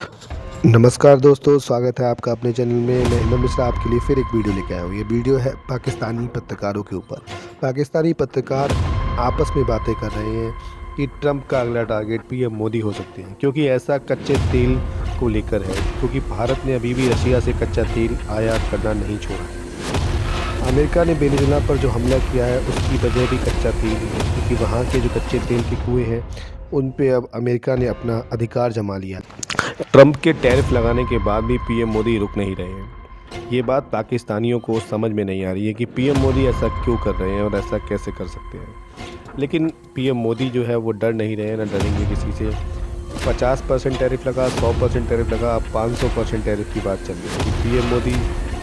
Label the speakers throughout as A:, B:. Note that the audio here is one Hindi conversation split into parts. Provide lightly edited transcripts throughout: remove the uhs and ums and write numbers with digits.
A: नमस्कार दोस्तों, स्वागत है आपका अपने चैनल में। मैं हेमंत मिश्रा आपके लिए फिर एक वीडियो लेके आया हूँ। ये वीडियो है पाकिस्तानी पत्रकारों के ऊपर। पाकिस्तानी पत्रकार आपस में बातें कर रहे हैं कि ट्रंप का अगला टारगेट पीएम मोदी हो सकते हैं, क्योंकि ऐसा कच्चे तेल को लेकर है, क्योंकि भारत ने अभी भी रशिया से कच्चा तेल आयात करना नहीं छोड़ा है। अमेरिका ने वेनेजुला पर जो हमला किया है उसकी वजह भी कच्चा तेल ही है, क्योंकि वहाँ के जो कच्चे तेल के कुएँ हैं उन पे अब अमेरिका ने अपना अधिकार जमा लिया। ट्रंप के टैरिफ लगाने के बाद भी पीएम मोदी रुक नहीं रहे हैं। ये बात पाकिस्तानियों को समझ में नहीं आ रही है कि पीएम मोदी ऐसा क्यों कर रहे हैं और ऐसा कैसे कर सकते हैं। लेकिन पीएम मोदी जो है वो डर नहीं रहे हैं, ना डरेंगे किसी से। 50% टैरिफ लगा, 100% टैरिफ लगा, अब 500% टैरिफ की बात चल रही है कि पीएम मोदी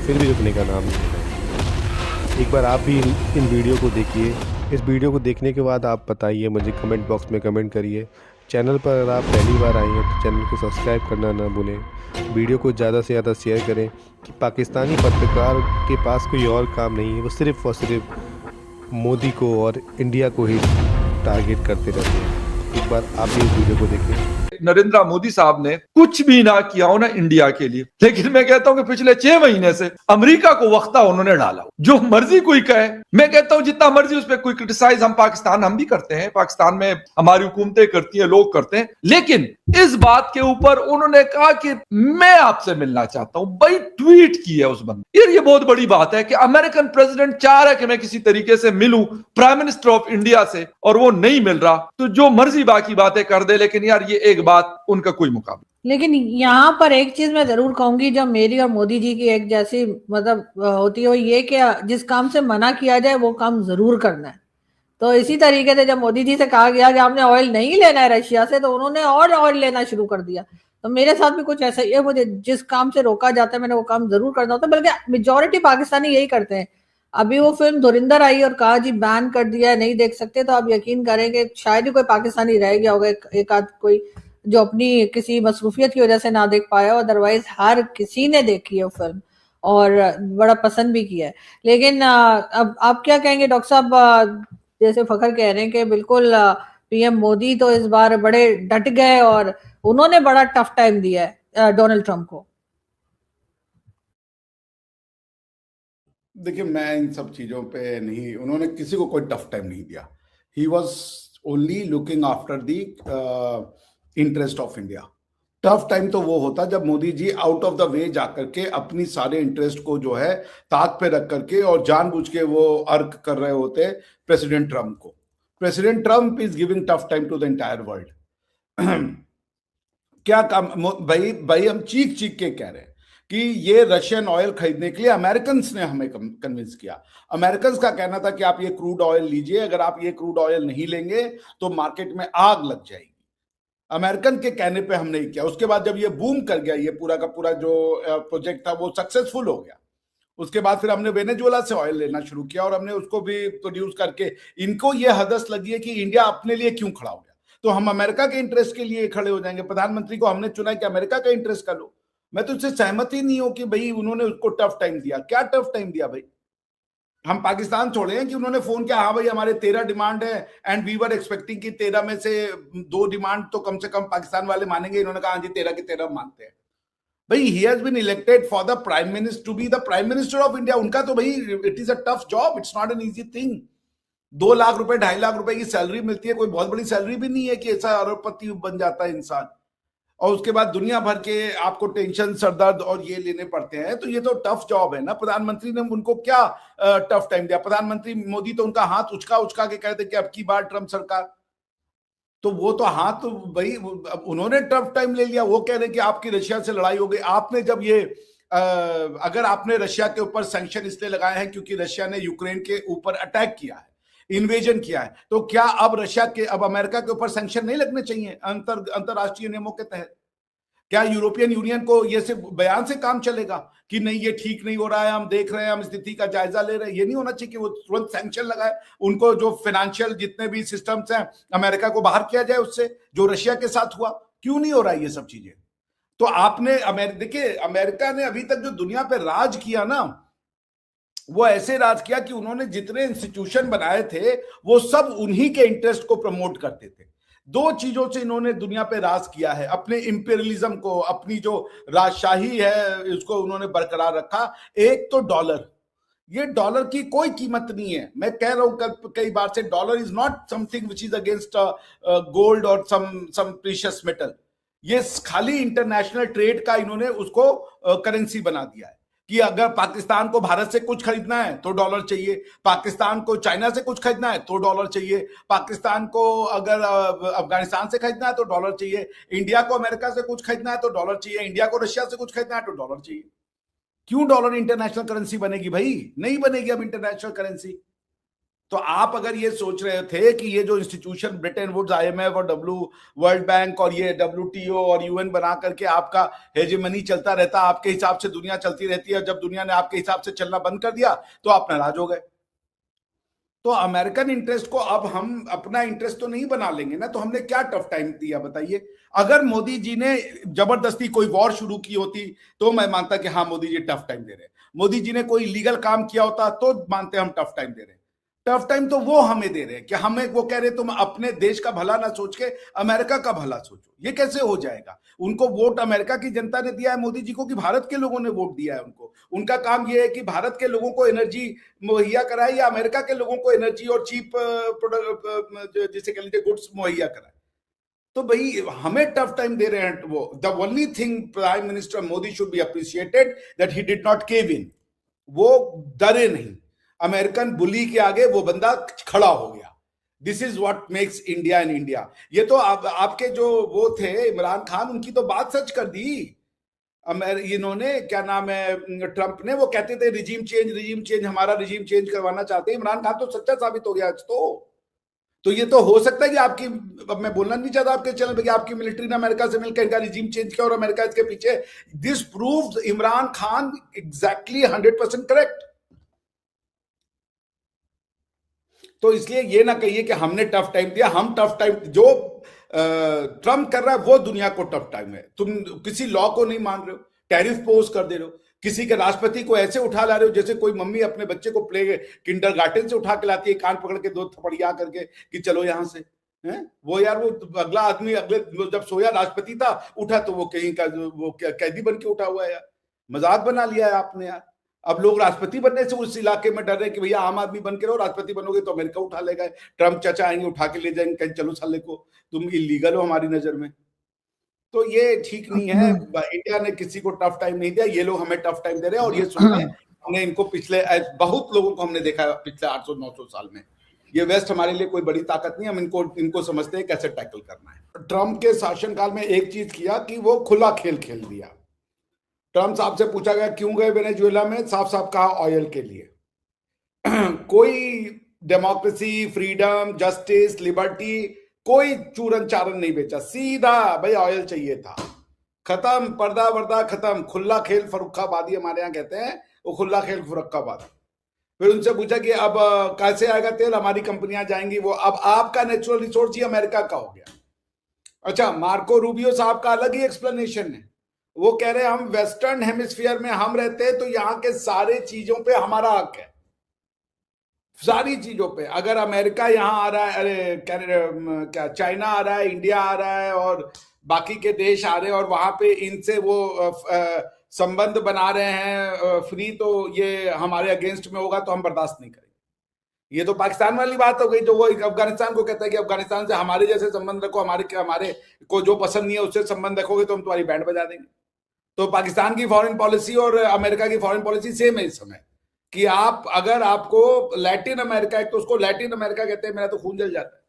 A: फिर भी रुकने का नाम नहीं ले रहे हैं। एक बार आप भी इन वीडियो को देखिए। इस वीडियो को देखने के बाद आप बताइए, मुझे कमेंट बॉक्स में कमेंट करिए। चैनल पर अगर आप पहली बार आए हैं तो चैनल को सब्सक्राइब करना ना भूलें। वीडियो को ज़्यादा से ज़्यादा शेयर करें कि पाकिस्तानी पत्रकार के पास कोई और काम नहीं है, वो सिर्फ़ और सिर्फ मोदी को और इंडिया को ही टारगेट करते रहते हैं। एक बार आप भी इस वीडियो को देखें।
B: नरेंद्र मोदी साहब ने कुछ भी ना किया हो ना इंडिया के लिए, लेकिन मैं कहता हूं कि पिछले 6 महीने से अमेरिका को वक्ता उन्होंने डाला। जो मर्जी कोई कहे, मैं कहता हूं जितना मर्जी उस पर कोई क्रिटिसाइज हम भी करते हैं, पाकिस्तान में हमारी हुकूमतें करती है, लोग करते हैं, लेकिन इस बात के ऊपर उन्होंने कहा कि मैं आपसे मिलना चाहता हूं। भाई ट्वीट की है उस बंदे। यार ये बहुत बड़ी बात है कि अमेरिकन प्रेसिडेंट चाह रहा है कि मैं किसी तरीके से मिलूं प्राइम मिनिस्टर ऑफ इंडिया से, और वो नहीं मिल रहा तो जो मर्जी बाकी बातें कर दे, लेकिन यार ये एक बात उनका कोई मुकाबला।
C: लेकिन यहाँ पर एक चीज मैं जरूर कहूंगी, जो मेरी और मोदी जी की एक जैसी मतलब होती है, वो ये कि जिस काम से मना किया जाए वो काम जरूर करना है। तो इसी तरीके से जब मोदी जी से कहा गया कि आपने ऑयल नहीं लेना है रशिया से, तो उन्होंने और ऑयल लेना शुरू कर दिया। तो मेरे साथ भी कुछ ऐसा ही है, मुझे जिस काम से रोका जाता है मैंने वो काम जरूर करना होता है, बल्कि मेजोरिटी पाकिस्तानी यही करते हैं। अभी वो फिल्म धुरिंदर आई और कहा जी बैन कर दिया है, नहीं देख सकते, तो आप यकीन करेंगे शायद ही कोई पाकिस्तानी रह गया होगा, एक आध कोई जो अपनी किसी मसरूफियत की वजह से ना देख पाया, अदरवाइज हर किसी ने देखी है वो फिल्म और बड़ा पसंद भी किया है। लेकिन अब आप क्या कहेंगे डॉक्टर साहब? जैसे फखर कह रहे हैं कि बिल्कुल पीएम मोदी तो इस बार बड़े डट गए और उन्होंने बड़ा टफ टाइम दिया है डोनाल्ड ट्रंप को।
D: देखिए, मैं इन सब चीज़ों पे नहीं, उन्होंने किसी को कोई टफ टाइम नहीं दिया। He was only looking after the interest of India. Tough time तो वो होता जब Modi ji out of the way जाकर के अपनी सारे इंटरेस्ट को जो है ताक पे रख करके और जानबूझ के वो अर्क कर रहे होते प्रेसिडेंट ट्रंप को। President Trump is giving tough time to the entire world. क्या काम भाई भाई, हम चीख चीख के कह रहे हैं कि ये रशियन ऑयल खरीदने के लिए अमेरिकन ने हमें कन्विंस किया। अमेरिकन का कहना था कि आप ये क्रूड ऑयल लीजिए, अगर आप ये क्रूड ऑयल नहीं लेंगे तो मार्केट में आग लग जाएगी। अमेरिकन के कहने पे हमने ही किया। उसके बाद जब ये बूम कर गया, ये पूरा का पूरा जो प्रोजेक्ट था वो सक्सेसफुल हो गया, उसके बाद फिर हमने वेनेजुएला से ऑयल लेना शुरू किया और हमने उसको भी प्रोड्यूस करके, इनको ये हदस लगी है कि इंडिया अपने लिए क्यों खड़ा हो गया, तो हम अमेरिका के इंटरेस्ट के लिए खड़े हो जाएंगे। प्रधानमंत्री को हमने चुना कि अमेरिका का इंटरेस्ट कर लो। मैं तो इससे सहमत ही नहीं हूं कि भाई उन्होंने उसको टफ टाइम दिया। क्या टफ टाइम दिया भाई? हम पाकिस्तान छोड़े हैं कि उन्होंने फोन किया, हाँ भाई हमारे 13 डिमांड है एंड वी वर एक्सपेक्टिंग कि 13 में से 2 डिमांड तो कम से कम पाकिस्तान वाले मानेंगे। इन्होंने कहा हाँ जी 13 के 13 मानते हैं। भाई he has been elected for the prime minister to be the prime minister of India. उनका तो भाई it is a tough job, it's not an easy thing. 2 lakh रुपए 2.5 लाख रुपए की सैलरी मिलती है, कोई बहुत बड़ी सैलरी भी नहीं है कि ऐसा अरबपति बन जाता है इंसान। और उसके बाद दुनिया भर के आपको टेंशन, सरदर्द और ये लेने पड़ते हैं, तो ये तो टफ जॉब है ना। प्रधानमंत्री ने उनको क्या टफ टाइम दिया? प्रधानमंत्री मोदी तो उनका हाथ उचका उचका के कहते कि अब की बार ट्रंप सरकार, तो वो तो हाथ तो भाई उन्होंने टफ टाइम ले लिया। वो कह रहे हैं कि आपकी रशिया से लड़ाई हो गई। आपने जब ये अगर आपने रशिया के ऊपर सैंक्शन इसलिए लगाए हैं क्योंकि रशिया ने यूक्रेन के ऊपर अटैक किया है, इन्वेजन किया है, तो क्या अब अब अमेरिका के ऊपर सैंक्शन नहीं लगने चाहिए अंतरराष्ट्रीय नियमों के तहत? क्या यूरोपियन यूनियन को ये सिर्फ बयान से काम चलेगा कि नहीं ये ठीक नहीं हो रहा है, हम देख रहे हैं, हम स्थिति का जायजा ले रहे हैं? ये नहीं होना चाहिए कि वो तुरंत सैंक्शन लगाए, उनको जो फाइनेंशियल जितने भी सिस्टम्स हैं अमेरिका को बाहर किया जाए उससे, जो रशिया के साथ हुआ। क्यों नहीं हो रहा है ये सब चीजें? तो आपने देखिए, अमेरिका ने अभी तक जो दुनिया पे राज किया ना, वो ऐसे राज किया कि उन्होंने जितने इंस्टीट्यूशन बनाए थे वो सब उन्हीं के इंटरेस्ट को प्रमोट करते थे। दो चीजों से इन्होंने दुनिया पे राज किया है, अपने इंपीरियलिज्म को, अपनी जो राजशाही है उसको उन्होंने बरकरार रखा। एक तो डॉलर, ये डॉलर की कोई कीमत नहीं है। मैं कह रहा हूं कई बार से, dollar is not something which is against gold और सम प्रीशियस मेटल। ये खाली इंटरनेशनल ट्रेड का इन्होंने उसको करेंसी बना दिया है कि अगर पाकिस्तान को भारत से कुछ खरीदना है तो डॉलर चाहिए, पाकिस्तान को चाइना से कुछ खरीदना है तो डॉलर चाहिए, पाकिस्तान को अगर अफगानिस्तान से खरीदना है तो डॉलर चाहिए, इंडिया को अमेरिका से कुछ खरीदना है तो डॉलर चाहिए, इंडिया को रशिया से कुछ खरीदना है तो डॉलर चाहिए। क्यों डॉलर इंटरनेशनल करेंसी बनेगी भाई? नहीं बनेगी अब इंटरनेशनल करेंसी। तो आप अगर ये सोच रहे थे कि ये जो इंस्टीट्यूशन ब्रिटेन वुड्स, आईएमएफ और वर्ल्ड बैंक और ये डब्ल्यूटीओ और यूएन बना करके आपका हेजेमनी चलता रहता, आपके हिसाब से दुनिया चलती रहती है, जब दुनिया ने आपके हिसाब से चलना बंद कर दिया तो आप नाराज हो गए। तो अमेरिकन इंटरेस्ट को अब हम अपना इंटरेस्ट तो नहीं बना लेंगे ना, तो हमने क्या टफ टाइम दिया बताइए? अगर मोदी जी ने जबरदस्ती कोई वॉर शुरू की होती तो मैं मानता कि हाँ मोदी जी टफ टाइम दे रहे हैं, मोदी जी ने कोई लीगल काम किया होता तो मानते हम टफ टाइम दे रहे हैं। टफ टाइम तो वो हमें दे रहे हैं कि हमें वो कह रहे तुम अपने देश का भला ना सोच के अमेरिका का भला सोचो। ये कैसे हो जाएगा? उनको वोट अमेरिका की जनता ने दिया है मोदी जी को कि भारत के लोगों ने वोट दिया है उनको? उनका काम ये है कि भारत के लोगों को एनर्जी मुहैया कराए या अमेरिका के लोगों को एनर्जी और चीप प्रोडक्ट जिसे कह लीजिए गुड्स मुहैया कराए? तो भाई हमें टफ टाइम दे रहे हैं वो। The only thing prime minister Modi should be appreciated that he did not cave in. वो डरे नहीं, अमेरिकन बुली के आगे वो बंदा खड़ा हो गया। This is what makes India in India. ये तो आपके जो वो थे इमरान खान, उनकी तो बात सच कर दी। इन्होंने क्या नाम है, ट्रंप ने, वो कहते थे रिजीम चेंज, हमारा रिजीम चेंज करवाना चाहते हैं। इमरान खान तो सच्चा साबित हो गया आज तो ये तो हो सकता है कि आपकी, अब मैं बोलना नहीं चाहता आपके चैनल पे, कि आपकी मिलिट्री ने अमेरिका से मिलकर इनका रिजीम चेंज किया और अमेरिका इसके पीछे। This proves Imran Khan exactly 100% correct. तो इसलिए ये ना कहिए कि हमने टफ टाइम दिया। हम टफ टाइम, जो ट्रम्प कर रहा है वो दुनिया को टफ टाइम है। तुम किसी लॉ को नहीं मान रहे हो, टैरिफ पोज कर दे रहे हो, किसी के राष्ट्रपति को ऐसे उठा ला रहे हो जैसे कोई मम्मी अपने बच्चे को प्ले किंडरगार्टन से उठा के लाती है, कान पकड़ के दो थपड़िया करके कि चलो यहां से। हैं वो यार, वो अगला आदमी अगले जब सोया राष्ट्रपति था उठा तो वो कहीं का वो कैदी बन के उठा हुआ है यार। मजाक बना लिया है आपने यार। अब लोग राष्ट्रपति बनने से उस इलाके में डर रहे कि भैया आम आदमी बन के रहो, राष्ट्रपति बनोगे तो अमेरिका उठा लेगा, ट्रम्प चाचा आएंगे उठा के ले जाएंगे, कहीं चलो साले को, तुम इलीगल हो हमारी नजर में। तो ये ठीक नहीं है। इंडिया ने किसी को टफ टाइम नहीं दिया, ये लोग हमें टफ टाइम दे रहे हैं। और ये सुन रहे, हमने इनको पिछले बहुत लोगों को हमने देखा पिछले 800-900 साल में। ये वेस्ट हमारे लिए कोई बड़ी ताकत नहीं, हम इनको समझते हैं कैसे टैकल करना है। ट्रम्प के शासनकाल में एक चीज किया कि वो खुला खेल खेल दिया। ट्रम्प साहब से पूछा गया क्यों गए वेनेजुएला में, साफ साफ कहा ऑयल के लिए। कोई डेमोक्रेसी, फ्रीडम, जस्टिस, लिबर्टी, कोई चूरन चारन नहीं बेचा, सीधा भाई ऑयल चाहिए था। खत्म, पर्दा वर्दा खत्म, खुला खेल फरुखाबादी हमारे यहाँ कहते हैं, वो खुला खेल फरुखाबादी। फिर उनसे पूछा कि अब कैसे आएगा तेल, हमारी कंपनियां जाएंगी। वो अब आपका नेचुरल रिसोर्स ही अमेरिका का हो गया। अच्छा, मार्को रूबियो साहब का अलग ही एक्सप्लेनेशन है। वो कह रहे हैं हम वेस्टर्न हेमिस्फीयर में हम रहते हैं तो यहाँ के सारे चीजों पे हमारा हक है, सारी चीजों पे। अगर अमेरिका यहाँ आ रहा है, अरे क्या चाइना आ रहा है, इंडिया आ रहा है और बाकी के देश आ रहे हैं और वहां पे इनसे वो संबंध बना रहे हैं फ्री, तो ये हमारे अगेंस्ट में होगा तो हम बर्दाश्त नहीं करेंगे। ये तो पाकिस्तान वाली बात हो गई, जो वो अफगानिस्तान को कहता है कि अफगानिस्तान से हमारे जैसे संबंध रखो, हमारे को जो पसंद नहीं है उससे संबंध रखोगे तो हम तुम्हारी बैंड बजा देंगे। तो पाकिस्तान की फॉरेन पॉलिसी और अमेरिका की फॉरेन पॉलिसी सेम है इस समय, कि आप अगर आपको लैटिन अमेरिका, एक तो उसको लैटिन अमेरिका कहते हैं, मेरा तो खून जल जाता है।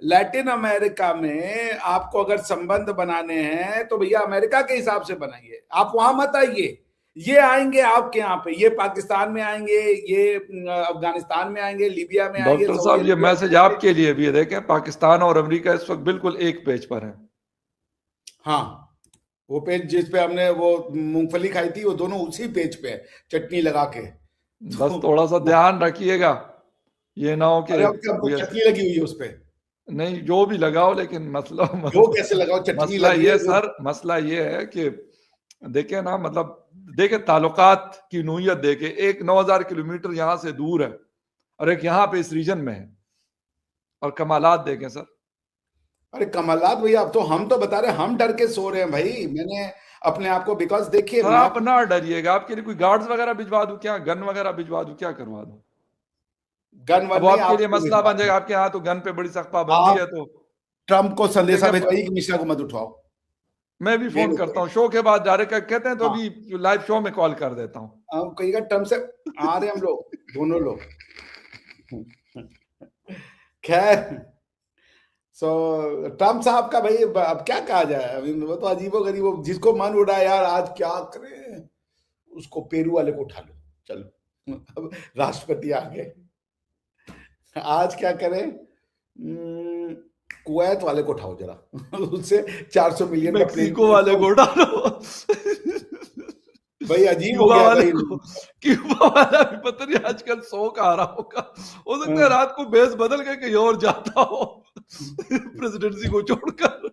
D: लैटिन अमेरिका में आपको अगर संबंध बनाने हैं तो भैया अमेरिका के हिसाब से बनाइए, आप वहां मत आइए। ये आएंगे आपके यहाँ पे, ये पाकिस्तान में आएंगे, ये अफगानिस्तान में आएंगे, लीबिया में आएंगे।
B: डॉक्टर साहब, ये मैसेज आपके लिए भी है, देखें पाकिस्तान और अमेरिका इस वक्त बिल्कुल एक पेज पर है।
D: हाँ, वो पेज जिस पे हमने वो मूंगफली खाई थी वो दोनों उसी पेज पे है, चटनी लगा के।
B: बस थोड़ा सा ध्यान रखिएगा, ये ना हो कि
D: चटनी लगी हुई है उस पे।
B: नहीं, जो भी लगाओ, लेकिन मसला
D: जो कैसे लगाओ, चटनी
B: मसला
D: लगी
B: ये सर, मसला ये है कि देखे ना, मतलब देखे ताल्लुकात की नोयत देखे, एक 9000 किलोमीटर यहाँ से दूर है और एक यहाँ पे इस रीजन में है, और कमालात देखें सर।
D: अरे कमलनाथ भैया, अब तो हम तो बता रहे हैं, हम डर के सो रहे हैं भाई। मैंने अपने आप को, बिकॉज देखिए
B: सर आप ना डरिएगा, आपके लिए कोई गार्ड्स वगैरह भिजवा दूं क्या, गन वगैरह भिजवा दूं क्या, करवा दूं?
D: गन वन
B: अब
D: नहीं,
B: आपके लिए
D: आपको
B: मसला
D: भिजवा
B: बन जाएगा,
D: दें।
B: आपके यहाँ तो गन पे बड़ी सख्त पाबंदी
D: आप
B: है, तो
D: ट्रम्प को संदेशा
B: देखिए
D: भिजवाइए कि मिश्रा को मत उठाओ।
B: मैं भी
D: ये
B: फोन
D: लो
B: करता
D: कोई।
B: हूँ शो के बाद डायरेक्ट कहते हैं, तो
D: हाँ,
B: अभी लाइव शो में कॉल कर देता हूँ।
D: हम कहिएगा ट्रम्प से आ रहे हम लोग, दोनों लोग। खैर, सो ट्रम्प साहब का भाई अब क्या कहा जाए, I mean, वो तो अजीबो गरीबो, जिसको मन उड़ा यार आज क्या करें, उसको पेरू वाले को उठा लो, चलो अब राष्ट्रपति आ गए, आज क्या करें, कुवैत वाले को उठाओ जरा, उससे 400 मिलियन का प्लेन
B: मेक्सिको वाले को डालो,
D: भाई अजीब हो
B: क्यूबा
D: गया
B: वाले
D: भाई।
B: को, क्यूबा वाला भी पता नहीं आजकल सो का आ रहा होगा, हो सकता है रात को बेस बदल के कहीं और जाता हो प्रेसिडेंसी को छोड़कर।